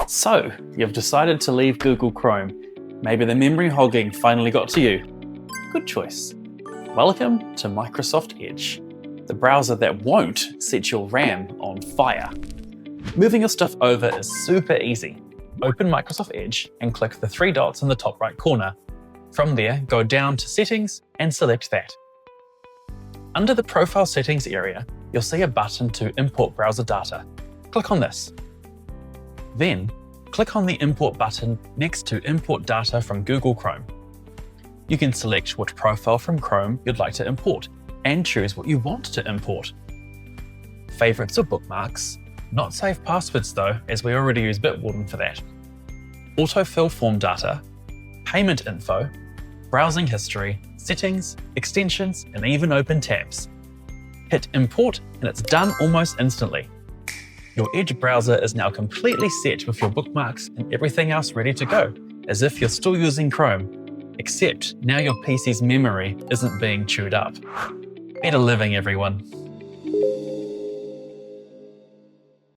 So, you've decided to leave Google Chrome. Maybe the memory hogging finally got to you. Good choice. Welcome to Microsoft Edge, the browser that won't set your RAM on fire. Moving your stuff over is super easy. Open Microsoft Edge and click the three dots in the top right corner. From there, go down to Settings and select that. Under the Profile Settings area, you'll see a button to import browser data. Click on this. Then, click on the Import button next to Import data from Google Chrome. You can select which profile from Chrome you'd like to import and choose what you want to import. Favorites or bookmarks, not save passwords though, as we already use Bitwarden for that. Autofill form data, payment info, browsing history, settings, extensions, and even open tabs. Hit import and it's done almost instantly. Your Edge browser is now completely set with your bookmarks and everything else ready to go, as if you're still using Chrome, except now your PC's memory isn't being chewed up. Better living, everyone.